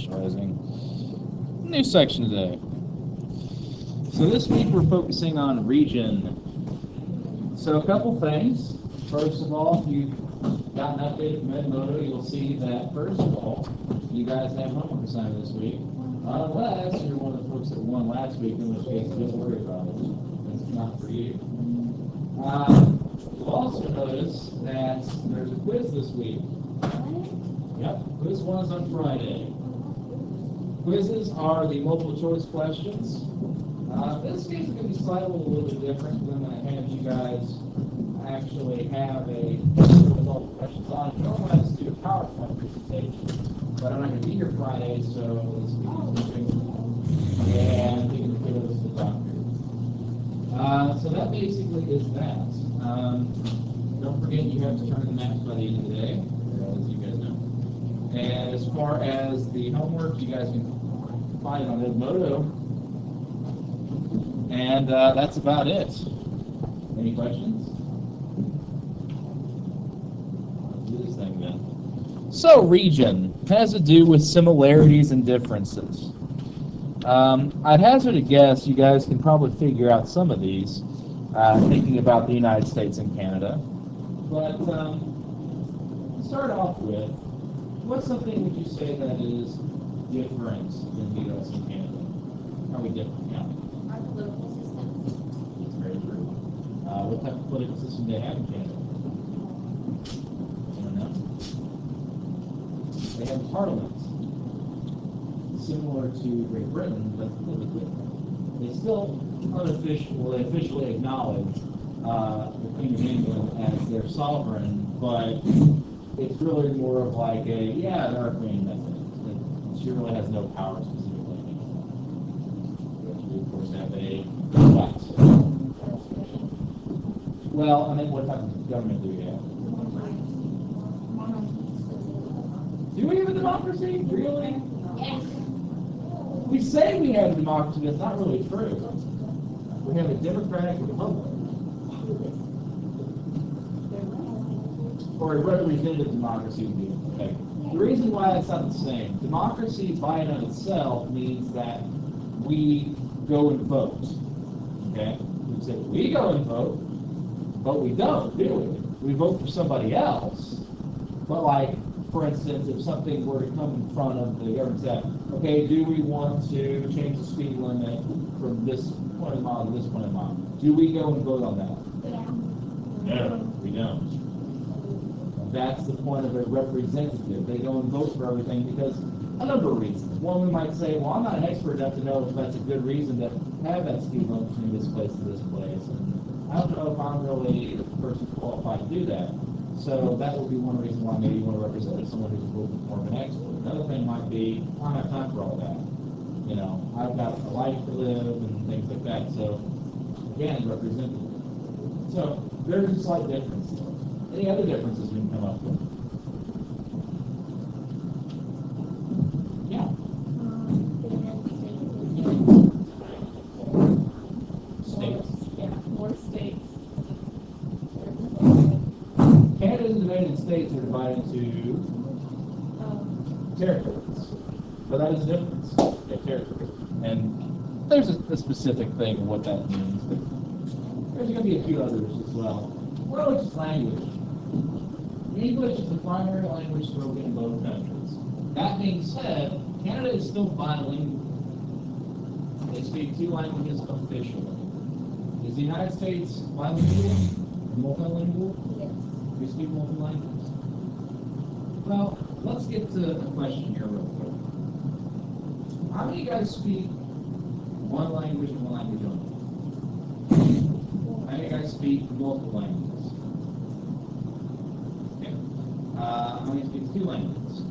socializing. New section today. So this week we're focusing on region. So a couple things. First of all, if you've gotten an update from Edmodo, you'll see that first of all, you guys have homework assignment this week. Unless you're one of the folks that won last week, in which case don't worry about it. It's not for you. You'll also notice that there's a quiz this week. Yep, quiz 1 is on Friday. Quizzes are the multiple choice questions. This case is going to be slightly a little bit different. I'm going to have you guys actually have a with all the questions on. You don't want to do a PowerPoint presentation, but I'm not going to be here Friday, so let's be moving. And we can give this to the doctor. So that basically is that. Don't forget you have to turn in the maps by the end of the day, as you guys know. And as far as the homework, you guys can find it on Edmodo. And that's about it. Any questions? Let's do this thing then. So region has to do with similarities and differences. I'd hazard a guess you guys can probably figure out some of these thinking about the United States and Canada. But to start off with, what's something would you say that is different than the U.S. and Canada? Are we different? Yeah. Our political system. That's very true. What type of political system do they have in Canada? I don't know. They have a parliament, similar to Great Britain, but a little bit different. They still they officially acknowledge the Queen of England as their sovereign, but it's really more of like they're our queen, that's it. She really has no power specifically. We, of course, have a what? Well, I mean, what type of government do we have? Do we have a democracy? Really? Yes. We say we have a democracy, but it's not really true. We have a democratic republic. Or a representative democracy would be okay. The reason why it's not the same, democracy by and of itself means that we go and vote. Okay? We say we go and vote, but we don't, do we? We vote for somebody else. But like, for instance, if something were to come in front of the government and say, okay, do we want to change the speed limit from this point of mile to this point of mile? Do we go and vote on that? No, we don't. That's the point of a representative. They go and vote for everything because a number of reasons. One, we might say, well, I'm not an expert enough to know if that's a good reason to have that speed limit between this place and this place. And I don't know if I'm really the person qualified to do that. So that would be one reason why maybe you want to represent someone who's a little bit more of an expert. Another thing might be, I don't have time for all that. You know, I've got a life to live and things like that. So, again, representative. So, there's a slight difference. Any other differences we can come up with? Yeah. States. Yeah, more states. Canada and the United States are divided into territories. But that is a difference. Yeah, territories. And there's a specific thing of what that means. But there's going to be a few others as well. Well, it's language. English is the primary language spoken in both countries. That being said, Canada is still bilingual. They speak 2 languages officially. Is the United States bilingual or multilingual? Yes. We speak multi-languages. Well, let's get to a question here real quick. How many of you guys speak one language and one language only? How many of you guys speak multiple languages? Okay. How many speak 2 languages?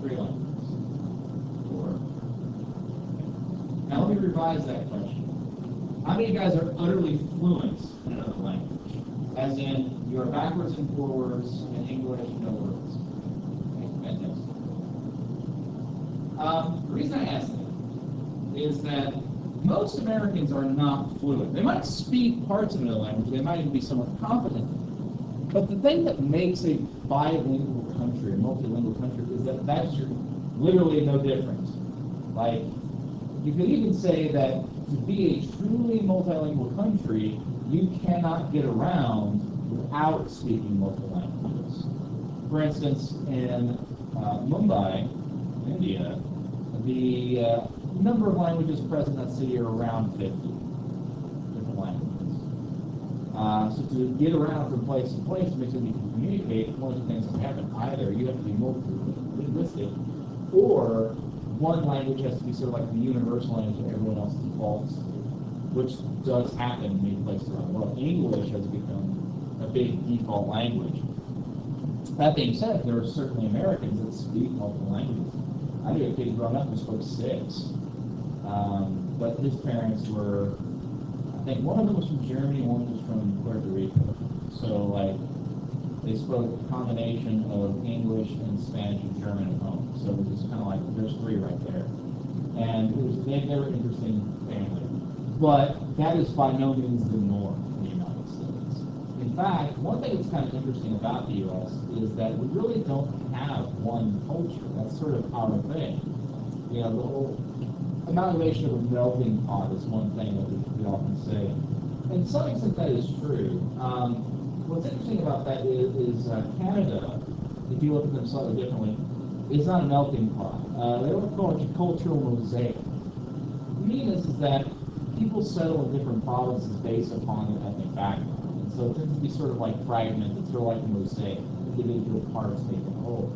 3 languages? 4? Okay. Now let me revise that question. How many of you guys are utterly fluent in another language? As in, you're backwards and forwards in English, no words. Okay, fantastic. The reason I ask that is that most Americans are not fluent. They might speak parts of another language, they might even be somewhat competent. But the thing that makes a bilingual country, a multilingual country, is that that's your literally no different. Like, you could even say that to be a truly multilingual country, you cannot get around without speaking multiple languages. For instance, in Mumbai, India, the number of languages present in that city are around 50 different languages. So to get around from place to place, to make sure you can communicate, one of the things that happen, either you have to be multi-linguistic, or one language has to be sort of like the universal language that everyone else defaults to, which does happen in many places around the world. English has become a big default language. That being said, there are certainly Americans that speak multiple languages. I knew a kid growing up who spoke 6, but his parents were, I think one of them was from Germany, one was from Puerto Rico. So like, they spoke a combination of English and Spanish and German at home. So it was kind of like, there's 3 right there. And they were an interesting family. But that is by no means the norm in the United States. In fact, one thing that's kind of interesting about the U.S. is that we really don't have one culture. That's sort of our thing. You know, the whole amalgamation of a melting pot is one thing that we often say. And to some extent that is true. What's interesting about that is Canada, if you look at them slightly differently, is not a melting pot. They don't call it a cultural mosaic. The meaning is that people settle in different provinces based upon their ethnic background. And so it tends to be sort of like fragmented, sort of like a mosaic, individual parts make a whole.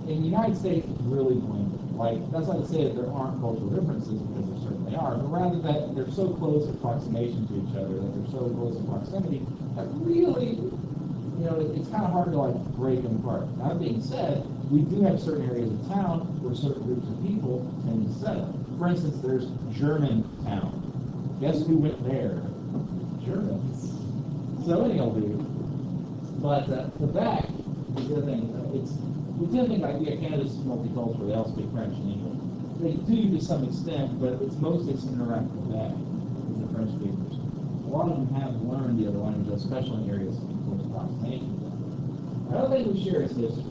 In the United States, it's really blended. Like, that's not to say that there aren't cultural differences, because there certainly are, but rather that they're so close approximation to each other, that they're so close in proximity, that really, you know, it's kind of hard to like break them apart. That being said, we do have certain areas of town where certain groups of people tend to settle. For instance, there's Germantown. Guess who went there? Germans. So anyhow, dude. But Quebec is the other thing. We tend to think like, yeah, Canada's multicultural. They all speak French and English. They do to some extent, but it's mostly centered around Quebec with the French speakers. A lot of them have learned the other languages, especially in areas of close approximation. Another thing we share is history.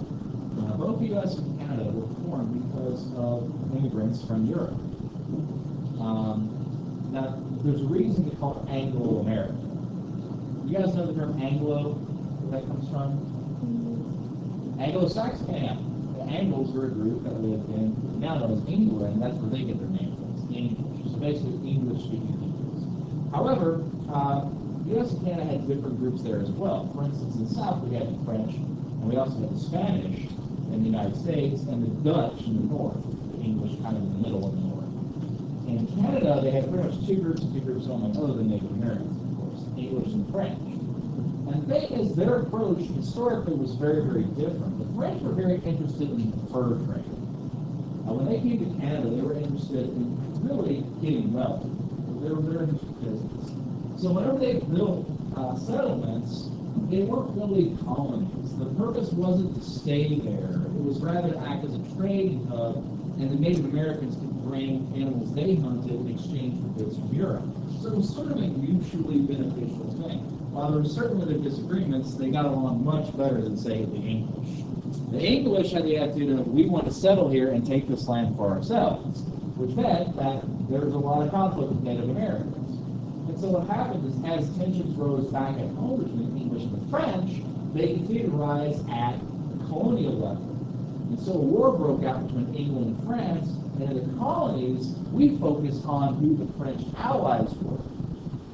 Both U.S. and Canada were formed because of immigrants from Europe. Now, there's a reason to call it Anglo-American. You guys know the term Anglo, where that comes from? Anglo-Saxon, yeah. The Angles were a group that lived in, now known as England, and that's where they get their name from. It's English. So basically, English-speaking peoples. However, the U.S. and Canada had different groups there as well. For instance, in the South, we had the French, and we also had the Spanish in the United States, and the Dutch in the North, the English kind of in the middle of the North. In Canada, they had pretty much two groups only, other than Native Americans, of course, English and French. And the thing is, their approach historically was very, very different. The French were very interested in fur trade. When they came to Canada, they were interested in really getting wealth. They were very interested in business. So whenever they built settlements, they weren't really colonies. The purpose wasn't to stay there. It was rather to act as a trading hub, and the Native Americans could bring animals they hunted in exchange for goods from Europe. So it was sort of a mutually beneficial thing. While there were certainly their disagreements, they got along much better than, say, the English. The English had the attitude of, we want to settle here and take this land for ourselves, which meant that there was a lot of conflict with Native Americans. And so what happened is, as tensions rose back at home between the English and the French, they continued to rise at the colonial level. And so a war broke out between England and France, and in the colonies, we focused on who the French allies were.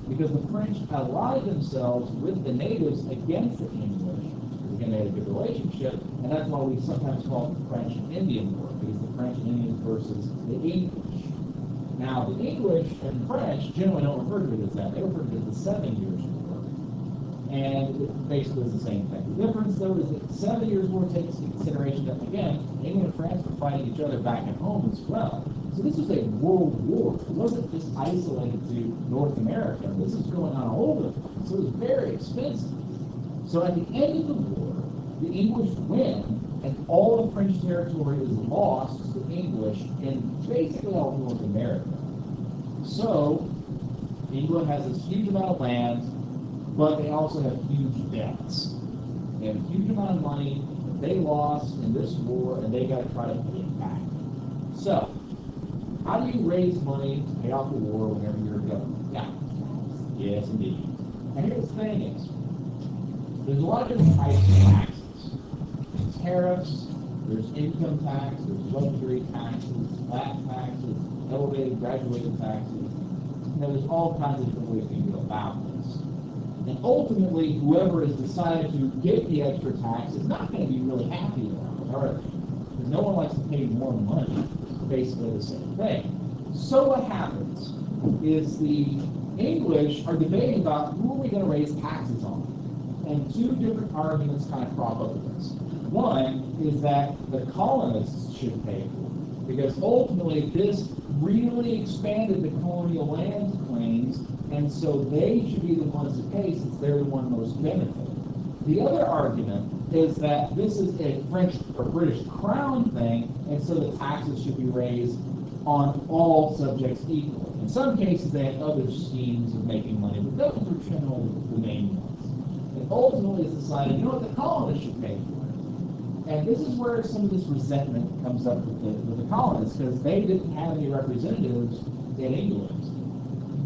Because the French allied themselves with the natives against the English, because again, they had a good relationship, and that's why we sometimes call it the French and Indian War, because the French and Indians versus the English. Now, the English and French generally don't refer to it as that. They refer to it as the 7 Years' War. And it basically is the same thing. The difference, though, is that the 7 Years' War takes into consideration that, again, England and France were fighting each other back at home as well. So this was a world war. It wasn't just isolated to North America. This is going on all over the place. So it was very expensive. So at the end of the war, the English win, and all the French territory is lost to the English in basically all of North America. So England has this huge amount of land, but they also have huge debts. They have a huge amount of money that they lost in this war, and they got to try to pay it back. So, how do you raise money to pay off the war whenever you're a government? Yeah. Yes, indeed. And here's the thing is, there's a lot of different types of taxes. There's tariffs, there's income tax, there's luxury taxes, flat taxes, elevated, graduated taxes. There's all kinds of different ways you can go about this. And ultimately, whoever has decided to get the extra tax is not going to be really happy about it, are they? Because no one likes to pay more money for basically the same thing. So what happens is the English are debating about who are we going to raise taxes on. And two different arguments kind of crop up with this. One is that the colonists should pay for it, because ultimately this really expanded the colonial land claims, and so they should be the ones to pay since they're the one most benefited. The other argument is that this is a French or British crown thing, and so the taxes should be raised on all subjects equally. In some cases, they have other schemes of making money, but those are generally the main ones. And ultimately, it's decided, you know what, the colonists should pay for it. And this is where some of this resentment comes up with the colonists, because they didn't have any representatives in England.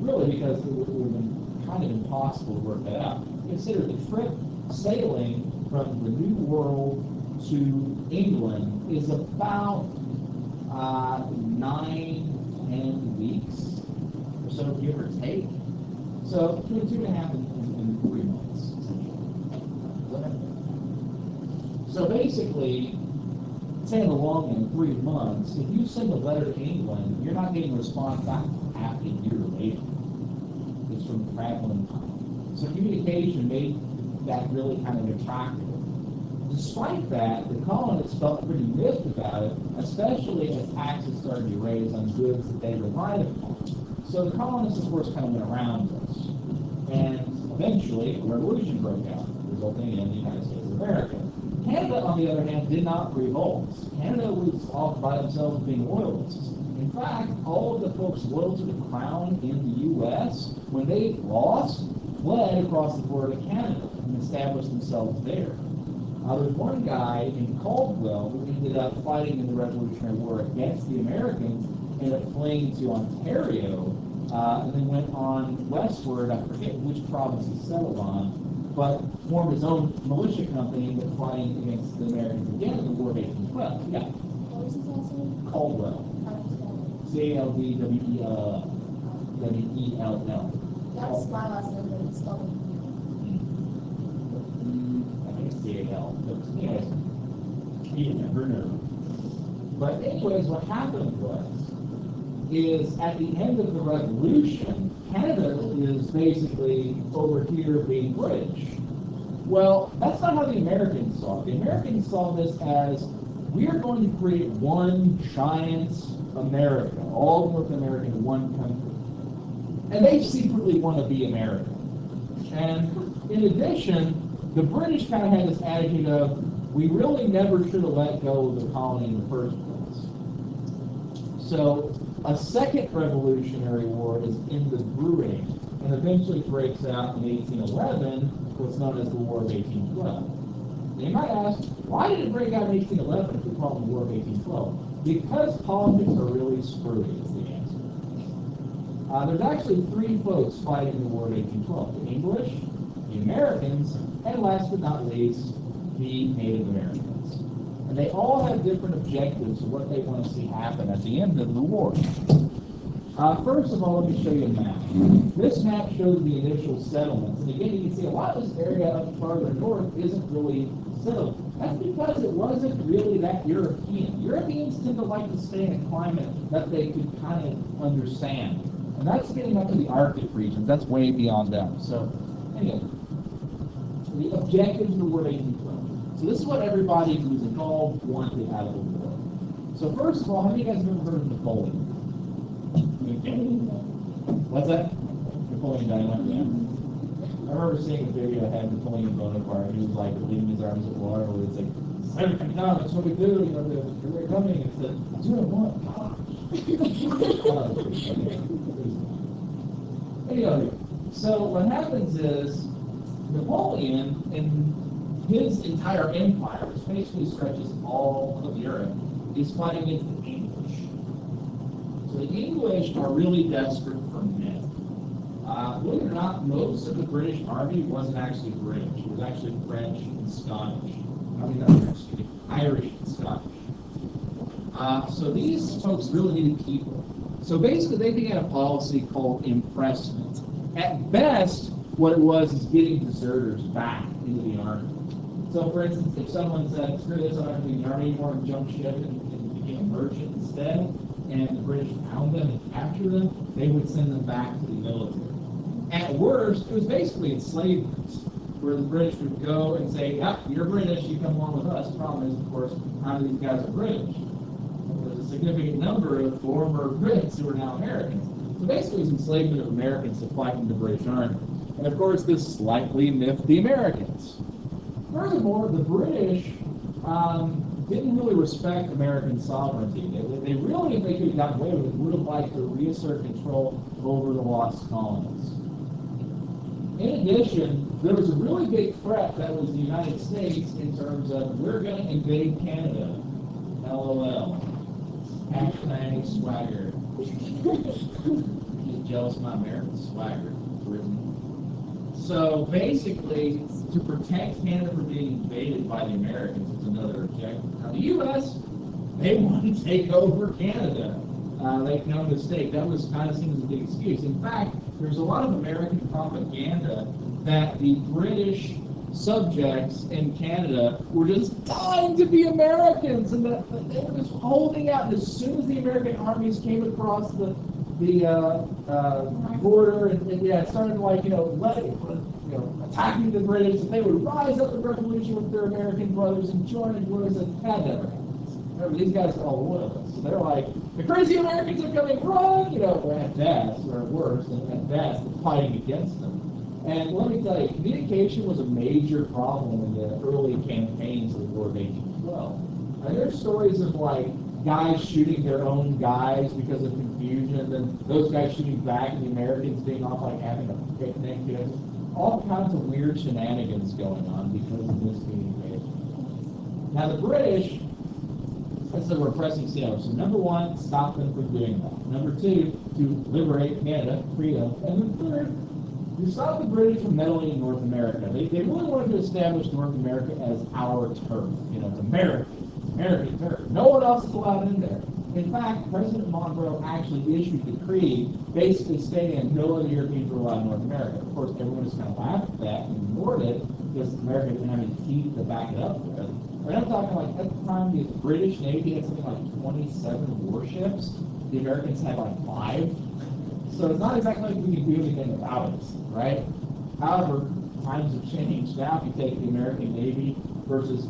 Really, because it would have been kind of impossible to work that out. Consider the trip sailing from the New World to England is about 9-10 weeks or so, give or take. So between 2.5 and 3 months, essentially. So basically, say in the long end, 3 months, if you send a letter to England, you're not getting a response back half a year later. It's from traveling time. So communication made that really kind of attractive. Despite that, the colonists felt pretty miffed about it, especially as taxes started to be raised on goods that they relied upon. So the colonists, of course, kind of went around this. And eventually, a revolution broke out, resulting in the United States of America. Canada, on the other hand, did not revolt. Canada was off by themselves being loyalists. In fact, all of the folks loyal to the crown in the U.S., when they lost, fled across the border to Canada and established themselves there. There's one guy in Caldwell who ended up fighting in the Revolutionary War against the Americans, ended up fleeing to Ontario, and then went on westward. I forget which province he settled on, but formed his own militia company and was fighting against the Americans again in the War of 1812. Yeah. What was his last name? Caldwell. C-A-L-D-W-E-L-L. That's my last name, but it's spelled. C-A-L. Anyways, you never know. But anyways, what happened is at the end of the Revolution, Canada is basically over here being British. Well, that's not how the Americans saw it. The Americans saw this as, we are going to create one giant America, all North America in one country. And they secretly want to be American. And in addition, the British kind of had this attitude of, we really never should have let go of the colony in the first place. So a second Revolutionary War is in the brewing, and eventually breaks out in 1811, what's known as the War of 1812. Now you might ask, why did it break out in 1811 if we call it the War of 1812? Because politics are really screwy, is the answer. There's actually 3 folks fighting in the War of 1812. The English, the Americans, and last but not least, the Native Americans. And they all have different objectives of what they want to see happen at the end of the war. First of all, let me show you a map. This map shows the initial settlements. And again, you can see a lot of this area up farther north isn't really settled. That's because it wasn't really that European. Europeans tend to like to stay in a climate that they could kind of understand. And that's getting up to the Arctic regions. That's way beyond them. So, anyway, the objectives of the War of 1812. So this is what everybody who's involved wanted out of the war. So first of all, how many of you guys have ever heard of Napoleon? What's that? Napoleon Dynamite, yeah. I remember seeing a video that had Napoleon Bonaparte, and he was like leading his armies at war, where it's like, no, that's what we do, you know, they're coming, it's the 2 and 1, gosh. Anyway, so what happens is, Napoleon, in his entire empire, which basically stretches all of Europe, is fighting against the English. So the English are really desperate for men. Believe it or not, most of the British Army wasn't actually British. It was actually French and Scottish. I mean, not French, excuse me, Irish and Scottish. So these folks really needed people. So basically, they began a policy called impressment. At best, what it was is getting deserters back into the army. So, for instance, if someone said, screw this, I'm not going to be in the army anymore, and jumped ship and became a merchant instead, and the British found them and captured them, they would send them back to the military. At worst, it was basically enslavement, where the British would go and say, yep, you're British, you come along with us. The problem is, of course, none of these guys are British. There's a significant number of former Brits who are now Americans. So basically, it was enslavement of Americans to fight in the British Army. And of course, this slightly miffed the Americans. Furthermore, the British didn't really respect American sovereignty. They really, if they could have gotten away with it, would have liked to reassert control over the lost colonies. In addition, there was a really big threat that was the United States in terms of we're going to invade Canada. LOL. Hashtag swagger. Just jealous of my American swagger. So basically, to protect Canada from being invaded by the Americans is another objective. Now the U.S., they want to take over Canada. They made no mistake. That was kind of seen as a big excuse. In fact, there's a lot of American propaganda that the British subjects in Canada were just dying to be Americans, and that they were just holding out. And as soon as the American armies came across the border and started attacking the British, and they would rise up in revolution with their American brothers and join and join us, and that never happens. Remember, these guys are all loyalists. So they're like, the crazy Americans are coming, run! At best, or worse, at best, fighting against them. And let me tell you, communication was a major problem in the early campaigns of the War of 1812. And there's stories of guys shooting their own guys because of confusion, and then those guys shooting back, and the Americans being off having a picnic, all kinds of weird shenanigans going on because of miscommunication. Now the British, as they were pressing sailors, so number one, stop them from doing that. Number two, to liberate Canada, freedom, and then third, to stop the British from meddling in North America. They really wanted to establish North America as our turf, American turf. No one else is allowed in there. In fact, President Monroe actually issued a decree basically stating no other Europeans were allowed in North America. Of course, everyone just kind of laughed at that and ignored it because America didn't have any teeth to back it up with. And I'm talking at the time the British Navy had something like 27 warships. The Americans had 5. So it's not exactly like we can do anything about it, right? However, times have changed. Now, if you take the American Navy versus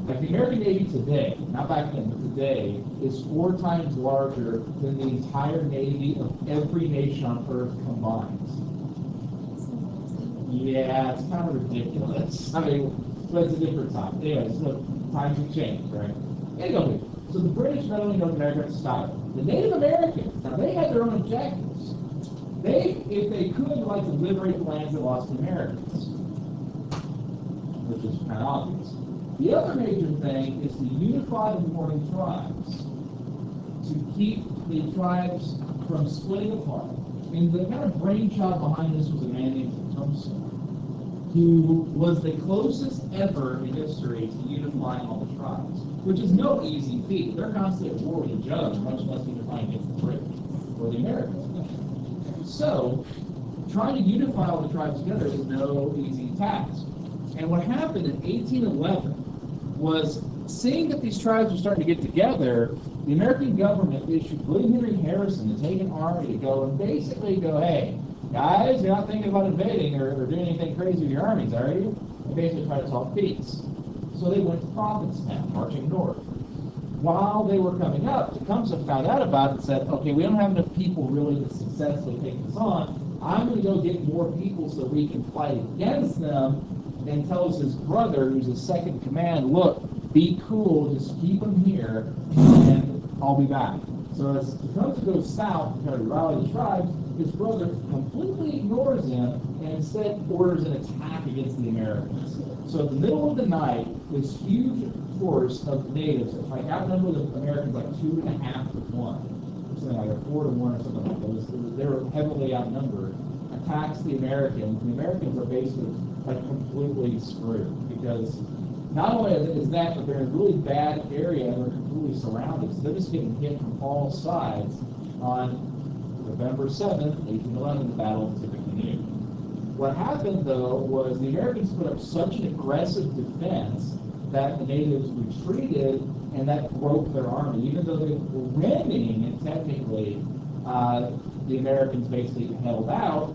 the American Navy today, not back then, but today, is 4 times larger than the entire Navy of every nation on Earth combined. Yeah, it's kind of ridiculous. But it's a different time. Anyway, so times have changed, right? Anyway, so the British meddling in North America stop it. The Native Americans, now they had their own objectives. They, if they could, would like to liberate the lands that lost to Americans, which is kind of obvious. The other major thing is to unify the warring tribes, to keep the tribes from splitting apart. And the kind of brainchild behind this was a man named Tecumseh, who was the closest ever in history to unifying all the tribes, which is no easy feat. They're constantly at war with each other, much less unifying against the British or the Americans. So, trying to unify all the tribes together is no easy task. And what happened in 1811 was, seeing that these tribes were starting to get together, the American government issued William Henry Harrison to take an army to go and basically go, hey, guys, you're not thinking about invading or doing anything crazy with your armies, are you? And basically try to talk peace. So they went to Prophetstown, marching north. While they were coming up, Tecumseh found out about it and said, okay, we don't have enough people really to successfully take this on. I'm going to go get more people so we can fight against them. And tells his brother, who's his second in command, look, be cool, just keep them here, and I'll be back. So as Tecumseh goes south to try to rally the tribes, his brother completely ignores him and instead orders an attack against the Americans. So in the middle of the night, this huge force of natives, outnumber the Americans 2.5 to 1. something like a 4-1 or something like that. They were heavily outnumbered. Attacks the Americans. The Americans are basically like completely screwed because not only is that, but they're in a really bad area and they're completely surrounded. So they're just getting hit from all sides on November 7th, 1811, the Battle of Tippecanoe. What happened, though, was the Americans put up such an aggressive defense that the natives retreated, and that broke their army. Even though they were winning, and technically, the Americans basically held out.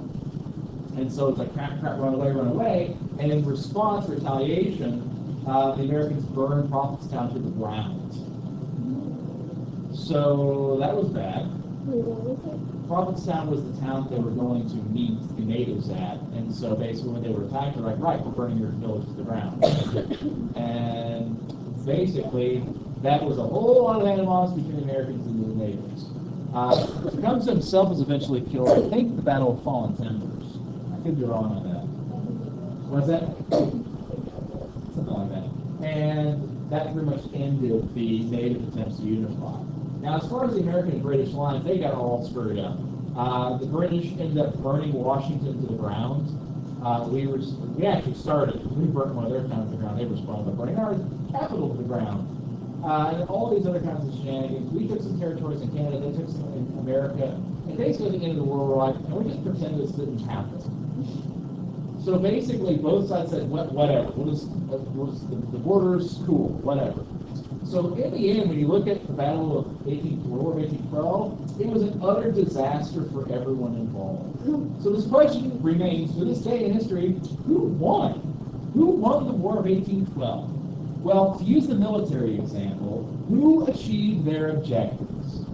And so it's like crap, crap, run away. And in response, retaliation, the Americans burned Prophetstown to the ground. So that was bad. Prophetstown was the town they were going to meet the natives at. And so basically when they were attacked, they're like, right, we're burning your village to the ground. And basically, that was a whole lot of animosity between the Americans and the natives. Tecumseh himself was eventually killed, I think, the Battle of Fallen Timbers. I could be wrong on that. What's that? Something like that. And that pretty much ended the native attempts to unify. Now, as far as the American and British lines, they got all screwed up. The British ended up burning Washington to the ground. We actually started. We burnt one of their towns to the ground. They responded by burning our capital to the ground. And all these other kinds of shenanigans. We took some territories in Canada. They took some in America. And basically, at the end of the war, we're like, can we just pretend this didn't happen? So basically, both sides said, whatever. The borders, cool, whatever. So in the end, when you look at the Battle of War of 1812, it was an utter disaster for everyone involved. So this question remains, to this day in history, who won? Who won the War of 1812? Well, to use the military example, who achieved their objectives?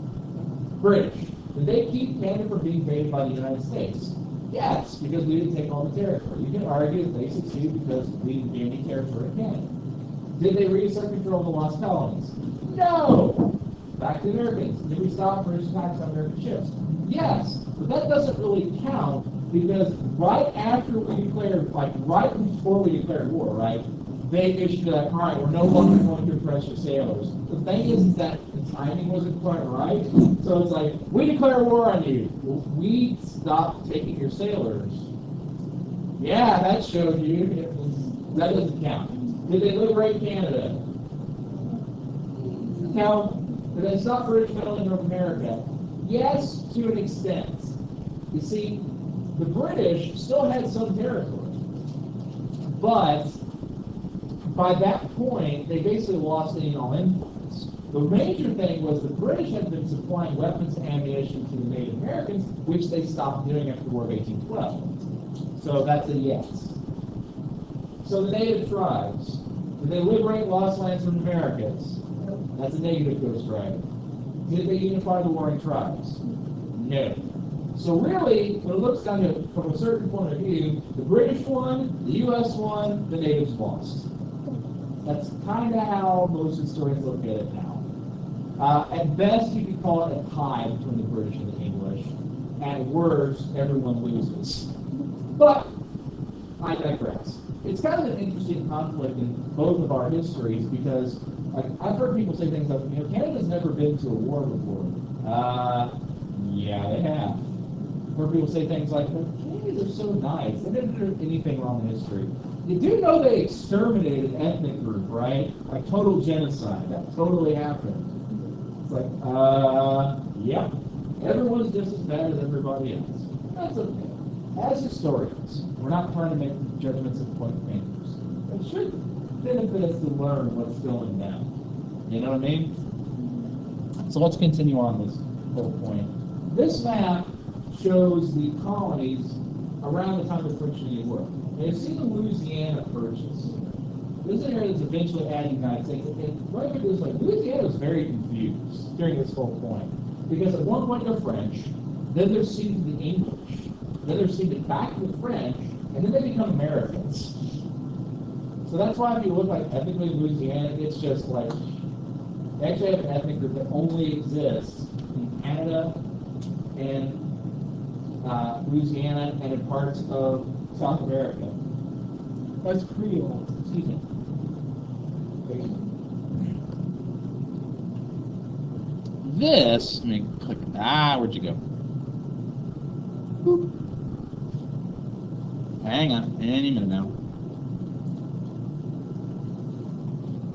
British. Did they keep Canada from being invaded by the United States? Yes, because we didn't take all the territory. You can argue that they succeeded because we didn't gain any territory in Canada. Did they reassert control of the lost colonies? No! Back to the Americans. Did we stop British attacks on American ships? Yes, but that doesn't really count because right after we declared, like right before we declared war, right, they issued all right, we're no longer going to impress your sailors. The thing is that the timing wasn't quite right. So it's like, we declare war on you. Well, we stopped taking your sailors. Yeah, that showed you. That doesn't count. Did they liberate Canada? Now, did they stop British meddling in North America? Yes, to an extent. You see, the British still had some territory. But by that point, they basically lost any and all influence. The major thing was the British had been supplying weapons and ammunition to the Native Americans, which they stopped doing after the War of 1812. So that's a yes. So the native tribes, did they liberate lost lands from Americans? That's a negative Ghost Rider. Did they unify the warring tribes? No. So really, when it looks down to from a certain point of view, the British won, the U.S. won, the natives lost. That's kind of how most historians look at it now. At best, you could call it a tie between the British and the English. At worst, everyone loses. But I digress. It's kind of an interesting conflict in both of our histories because I've heard people say things like, Canada's never been to a war before. Yeah, they have. I've heard people say things like, Canadians are so nice. They didn't do anything wrong in history. You do know they exterminated an ethnic group, right? Like total genocide. That totally happened. It's like, yeah. Everyone's just as bad as everybody else. That's okay. As historians, we're not trying to make judgments and point fingers. It should benefit us to learn what's going down. You know what I mean? So let's continue on this whole point. This map shows the colonies around the time of the French Indian War. Now, you see the Louisiana Purchase. This is an area that's eventually added to the United States. And what I could do is Louisiana was very confused during this whole point. Because at one point they're French, then they're ceded to the English, then they're ceded back to the French, and then they become Americans. So that's why if you look like ethnically Louisiana, it's just like, they actually have an ethnic group that only exists in Canada and Louisiana and in parts of South America. That's Creole. Excuse me. this, let me click, where'd you go? Boop. Hang on, any minute now.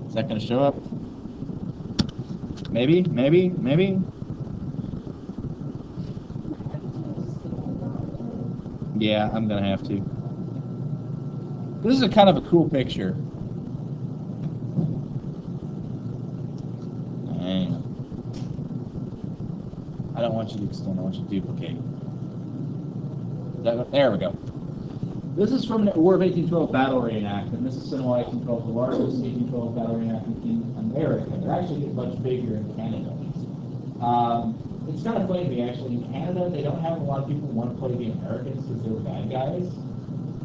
Is that going to show up? Maybe. Yeah, I'm going to have to. This is a kind of a cool picture. Hang on. I don't want you to extend, I want you to duplicate. There we go. This is from the War of 1812 battle reenactment. Mississippi 1812, the largest 1812 battle reenactment in America. They're actually much bigger in Canada. It's kind of funny to me, actually. In Canada, they don't have a lot of people who want to play the Americans because they're the bad guys.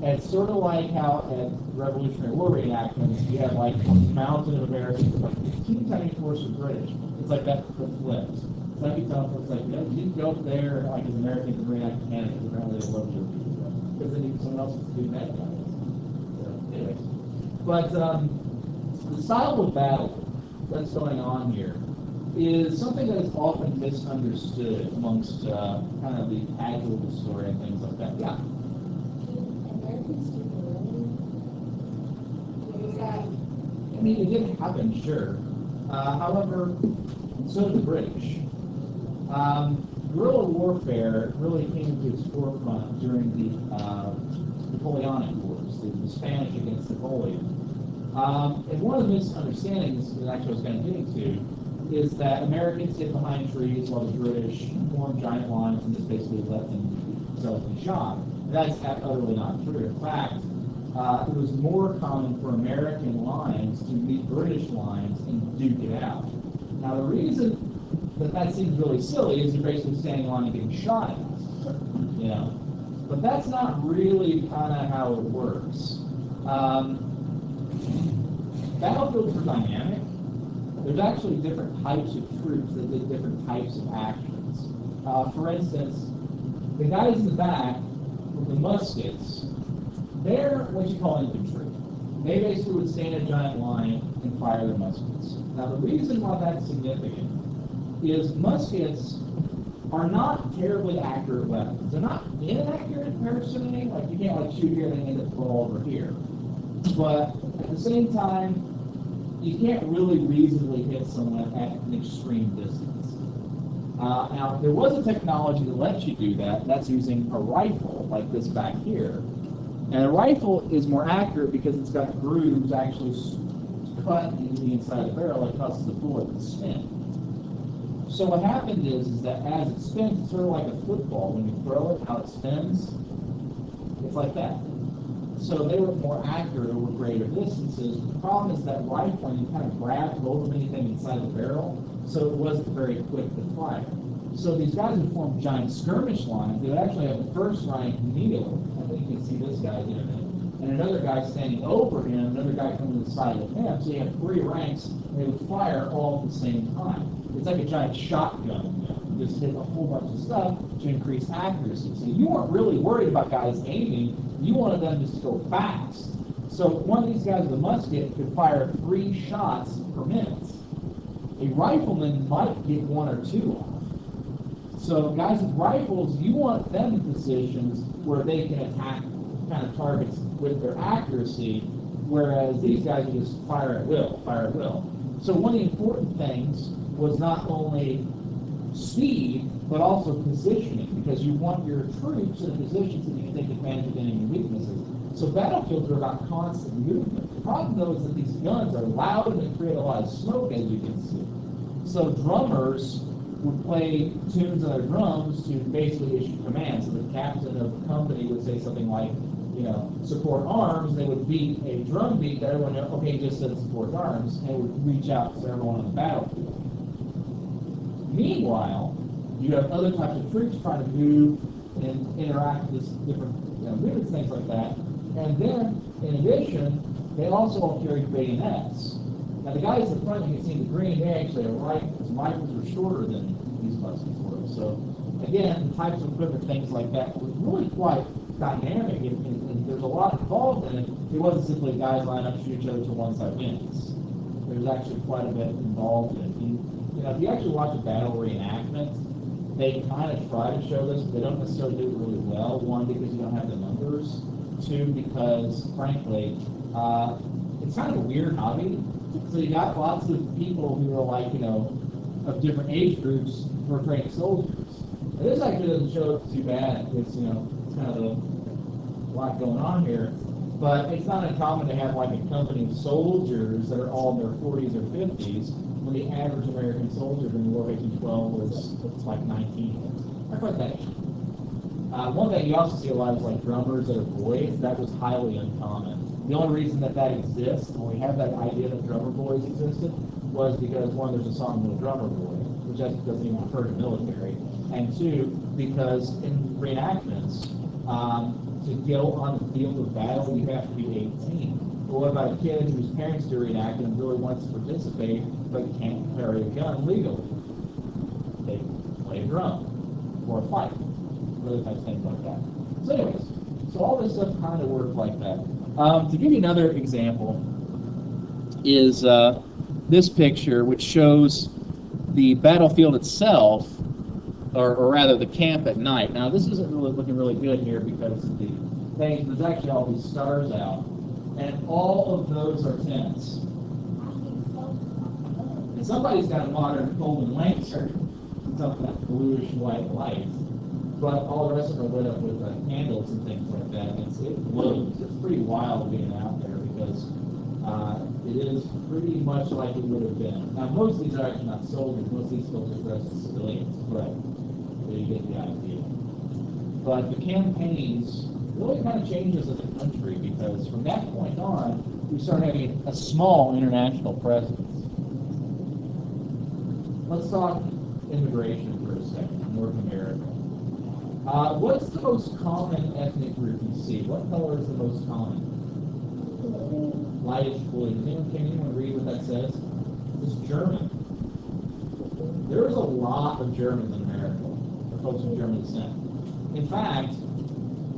And it's sort of like how at Revolutionary War reenactments, you have like a mountain of Americans, like 15 tiny force of British. It's like that but flipped. It's like you tell folks, like, you didn't go up there like as Americans and reenact Canada because apparently they love you. Because they need someone else to do bad guys. So, anyways. But the style of battle that's going on here is something that is often misunderstood amongst kind of the casual historian and things like that. Yeah. Americans do really? I mean, it did happen, sure. However, so did the British. Guerrilla warfare really came to its forefront during the Napoleonic Wars, the Spanish against Napoleon. And one of the misunderstandings that actually I was going to get into is that Americans hid behind trees while the British formed giant lines and just basically let themselves be shot. That's utterly not true. In fact, it was more common for American lines to meet British lines and duke it out. Now, the reason that seems really silly is you're basically standing on and getting shot at, you know. But that's not really kind of how it works. Battlefields are dynamic. There's actually different types of troops that did different types of actions. For instance, the guys in the back with the muskets, they're what you call infantry. They basically would stand in a giant line and fire their muskets. Now, the reason why that's significant is muskets are not terribly accurate weapons. They're not inaccurate per se, like you can't like shoot here and then end up fall over here. But at the same time, you can't really reasonably hit someone at an extreme distance. Now, there was a technology that lets you do that. That's using a rifle like this back here. And a rifle is more accurate because it's got grooves actually cut into the inside of the barrel that causes the bullet to spin. So what happened is that as it spins, it's sort of like a football. When you throw it, how it spins, it's like that. So they were more accurate over greater distances. The problem is that rifling, you kind of grab hold of anything inside the barrel, so it wasn't very quick to fire. So these guys would form giant skirmish lines. They would actually have the first rank kneel. I think you can see this guy doing it. And another guy standing over him, another guy coming to the side of him. So you have three ranks, and they would fire all at the same time. It's like a giant shotgun. You just hit a whole bunch of stuff to increase accuracy. So you weren't really worried about guys aiming. You wanted them just to go fast. So one of these guys with a musket could fire 3 shots per minute. A rifleman might get 1 or 2 off. So guys with rifles, you want them in positions where they can attack kind of targets with their accuracy, whereas these guys just fire at will. So one of the important things was not only speed, but also positioning, because you want your troops in a position so that you can take advantage of enemy weaknesses. So battlefields are about constant movement. The problem, though, is that these guns are loud and they create a lot of smoke, as you can see. So drummers would play tunes on their drums to basically issue commands. So the captain of the company would say something like, you know, support arms, and they would beat a drum beat that everyone knows, okay, just said support arms, and it would reach out to everyone on the battlefield. Meanwhile, you have other types of troops trying to move and interact with different movements, things like that. And then, in addition, they also all carry bayonets. Now, the guys in front, you can see in the green, they actually have rifles. Rifles are shorter than these muskets were. So, again, the types of equipment, things like that, was really quite dynamic, and there's a lot involved in it. It wasn't simply guys line up, shoot each other till one side wins. There was actually quite a bit involved in it. And, Now, if you actually watch a battle reenactment, they kind of try to show this, but they don't necessarily do it really well. One, because you don't have the numbers. Two, because, frankly, it's kind of a weird hobby. So you got lots of people who are like, of different age groups who are training soldiers. And this actually doesn't show up too bad because, it's kind of a lot going on here. But it's not uncommon to have like a company of soldiers that are all in their 40s or 50s when the average American soldier during War of 1812 was like 19. Not quite that age. One thing you also see a lot is like drummers that are boys. That was highly uncommon. The only reason that exists, when we have that idea that drummer boys existed, was because one, there's a song Little Drummer Boy, which doesn't even refer to military, and two, because in reenactments, to go on the field of battle, you have to be 18. But what about a kid whose parents do reenactment and really wants to participate, but can't carry a gun legally? They play a drum or fight, other types of things like that. So anyways, so all this stuff kind of worked like that. To give you another example is this picture, which shows the battlefield itself, or rather the camp at night. Now this isn't really looking really good here because of the thing. There's actually all these stars out, and all of those are tents. And somebody's got a modern Coleman lantern, something like bluish white light. But all the rest of them are lit up with candles and things like that. And it glows. It's pretty wild being out there because it is pretty much like it would have been. Now, most of these are actually not soldiers. Most of these folks are dressed as civilians, but you get the idea. But the campaigns really kind of changes as a country because from that point on, we start having a small international presence. Let's talk immigration for a second, North America. What's the most common ethnic group you see? What color is the most common? Lightish blue. Can anyone read what that says? It's German. There's a lot of Germans in America, or folks of German descent. In fact,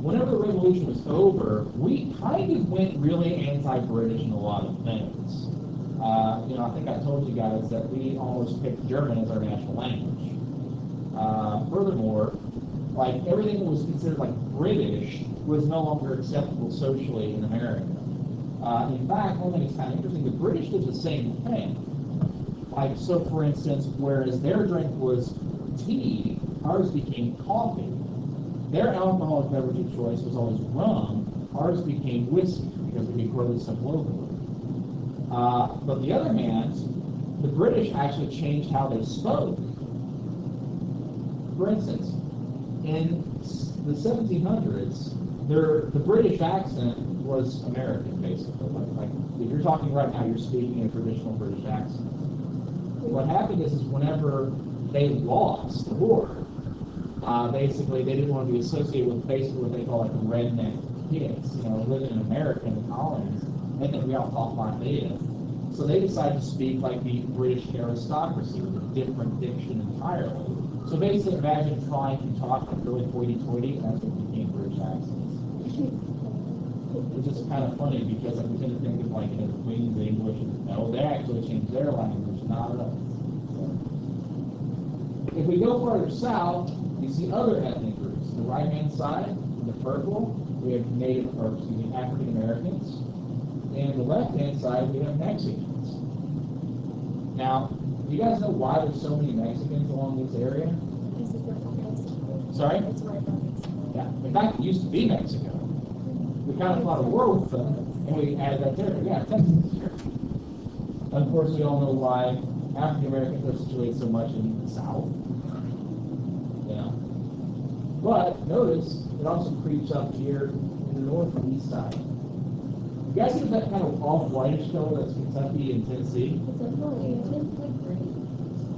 whenever the revolution was over, we kind of went really anti-British in a lot of things. I think I told you guys that we almost picked German as our national language. Furthermore, like everything that was considered like British was no longer acceptable socially in America. In fact, one thing that's kind of interesting, the British did the same thing. Like, so for instance, whereas their drink was tea, ours became coffee. Their alcoholic beverage of choice was always rum, ours became whiskey because we could grow this stuff locally. But on the other hand, the British actually changed how they spoke. For instance, in the 1700s, the British accent was American, basically. Like if you're talking right now, you're speaking a traditional British accent. What happened is whenever they lost the war, basically they didn't want to be associated with basically what they call like redneck kids, living in America in the colonies. They think we all talk like this. So they decided to speak like the British aristocracy with a different diction entirely. So basically, imagine trying to talk like really hoity-toity, and that's what became British accents. It's just kind of funny because we tend to think of like the Queen's English, and no, they actually changed their language, not us. If we go farther south, you see other ethnic groups. The right-hand side, in the purple, we have African Americans, and the left-hand side, we have Mexicans. Now, do you guys know why there's so many Mexicans along this area? Sorry? Yeah. In fact, it used to be Mexico. We kind of fought a war with them, and we added that there. Yeah, Texas is here. Of course, we all know why African Americans are situated so much in the South. Yeah. But notice it also creeps up here in the north and east side. You guys see that kind of off-whitish color that's Kentucky and Tennessee?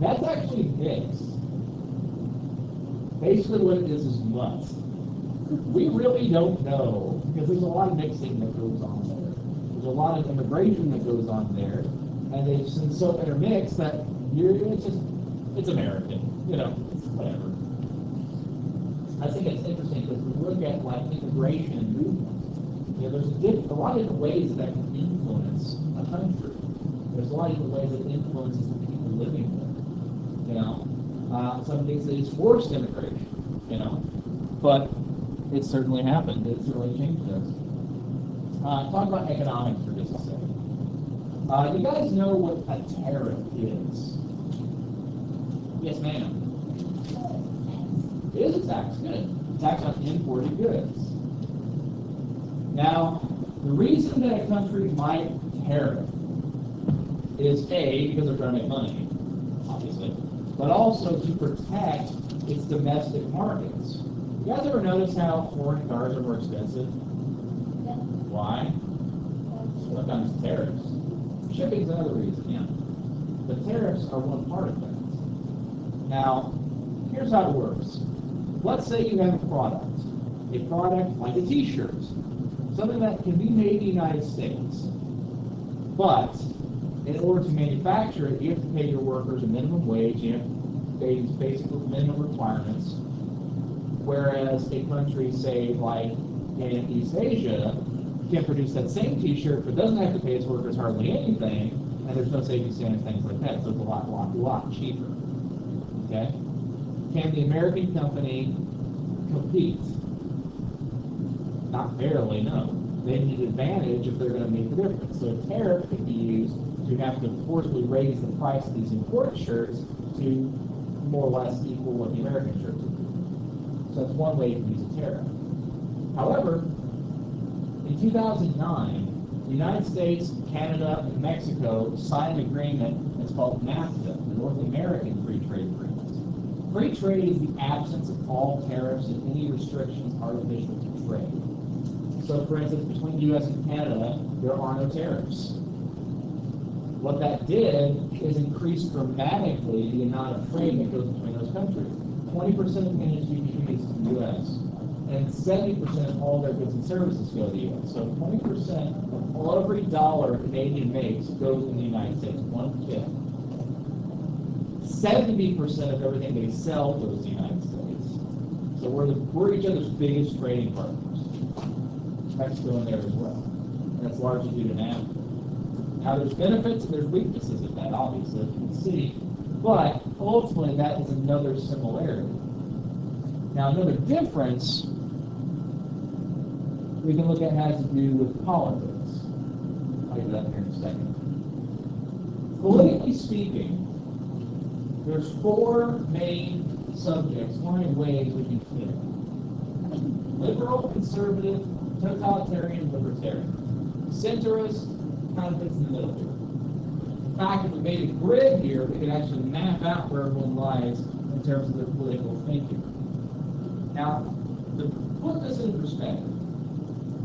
That's actually mixed. Basically what it is mud. We really don't know, because there's a lot of mixing that goes on there. There's a lot of immigration that goes on there, and they've been so intermixed that it's American, whatever. I think it's interesting because we look at like immigration and movement. There's a lot of different ways that can influence a country. There's a lot of different ways that influences the people living there. you know. Some things that it's forced immigration, you know. But it certainly happened. It certainly changed us. Talk about economics for just a second. You guys know what a tariff is? Yes, ma'am. It is a tax, good. Tax on imported goods. Now, the reason that a country might tariff is A, because they're trying to make money, obviously, but also to protect its domestic markets. You guys ever notice how foreign cars are more expensive? Why? Sometimes tariffs. Shipping's another reason, yeah. But tariffs are one part of that. Now, here's how it works. Let's say you have a product like a t-shirt, something that can be made in the United States, but in order to manufacture it, you have to pay your workers a minimum wage, you have to pay these basic minimum requirements, whereas a country, say, like in East Asia, can produce that same t-shirt, but doesn't have to pay its workers hardly anything, and there's no safety standards, things like that, so it's a lot cheaper. Okay? Can the American company compete? Not barely, no. They need an advantage if they're going to make the difference. So a tariff can be used to have to forcibly raise the price of these imported shirts to more or less equal what the American shirts would be. So that's one way you can use a tariff. However, in 2009, the United States, Canada, and Mexico signed an agreement that's called NAFTA, the North American Free Trade Agreement. Free trade is the absence of all tariffs and any restrictions artificial to trade. So, for instance, between the U.S. and Canada, there are no tariffs. What that did is increase dramatically the amount of trade that goes between those countries. 20% of Canada's GDP is to the U.S., and 70% of all their goods and services go to the U.S. So 20% of every dollar Canadian makes goes in the United States, 1/5. 70% of everything they sell goes to the United States. So we're each other's biggest trading partners. Mexico in there as well. And that's largely due to NAFTA. Now there's benefits and there's weaknesses of that, obviously, as you can see. But ultimately that is another similarity. Now another difference we can look at has to do with politics. I'll get that here in a second. Politically speaking, there's four main subjects, four main ways we can fit. Liberal, conservative, totalitarian, libertarian. Centrist kind of fits in the middle here. In fact, if we made a grid here, we could actually map out where everyone lies in terms of their political thinking. Now, to put this in perspective,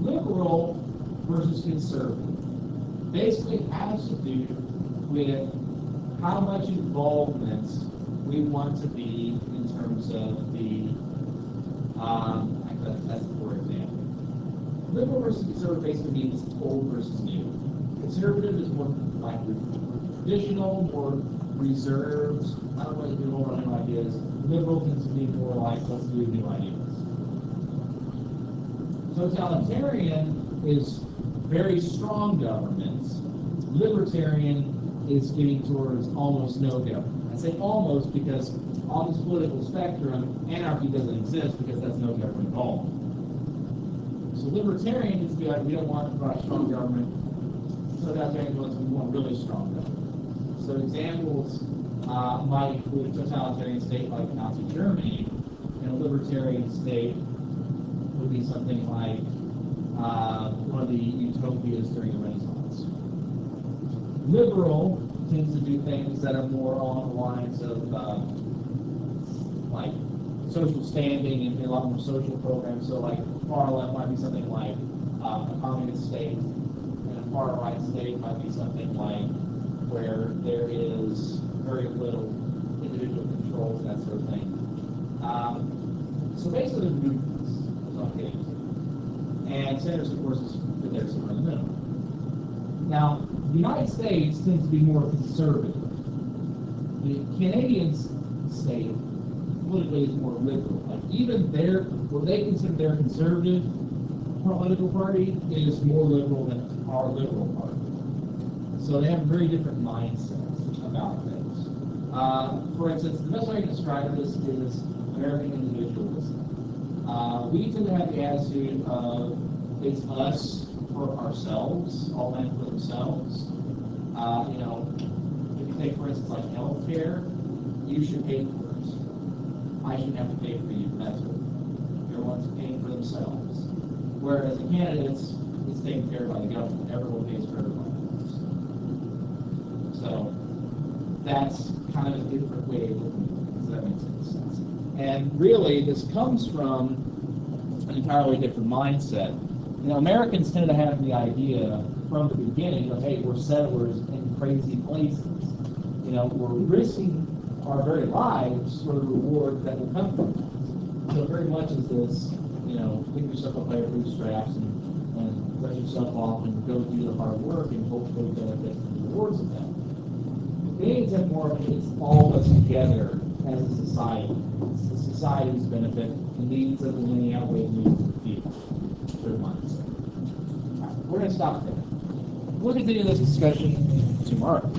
liberal versus conservative basically has to do with how much involvement we want to be in terms of the, that's a poor example. Liberal versus conservative basically means old versus new. Conservative is more like traditional, more reserved. I don't want to do more on new ideas. Liberal tends to be more like, let's do new ideas. Totalitarian is very strong governments. Libertarian is getting towards almost no government. I say almost because on this political spectrum, anarchy doesn't exist because that's no government at all. So libertarian is be like, we don't want a strong government. Totalitarian ones, we want really strong government. So examples might include a totalitarian state like Nazi Germany, and a libertarian state would be something like one of the utopias during the Renaissance. Liberal tends to do things that are more along the lines of like social standing and a lot more social programs. So like far left might be something like a communist state, and a far right state might be something like where there is very little individual controls and that sort of thing. So basically the movements is what I'm getting to. And centers, of course, is there somewhere in the middle. Now, the United States tends to be more conservative. The Canadian state politically is more liberal. Like even what they consider their conservative political party is more liberal than our liberal party. So they have very different mindsets about things. For instance, the best way to describe this is American individualism. We tend to have the attitude of it's us for ourselves, all men for themselves. If you take, for instance, like health care, you should pay first. I shouldn't have to pay for you. That's what everyone's paying for themselves. Whereas in Canada, it's taken care of by the government. Everyone pays for everyone else. So that's kind of a different way of looking at it. Does that make sense? And really, this comes from an entirely different mindset. Americans tend to have the idea from the beginning of, hey, we're settlers in crazy places. We're risking our very lives for the reward that will come from it. So very much is this, pick yourself up by your bootstraps and let yourself off and go do the hard work and hopefully benefit from the rewards of that. Canadians have more of it's all of us together as a society. It's the society's benefit, the needs of the many outweigh the needs of the few. Third mindset. We're going to stop there. We'll continue this discussion tomorrow.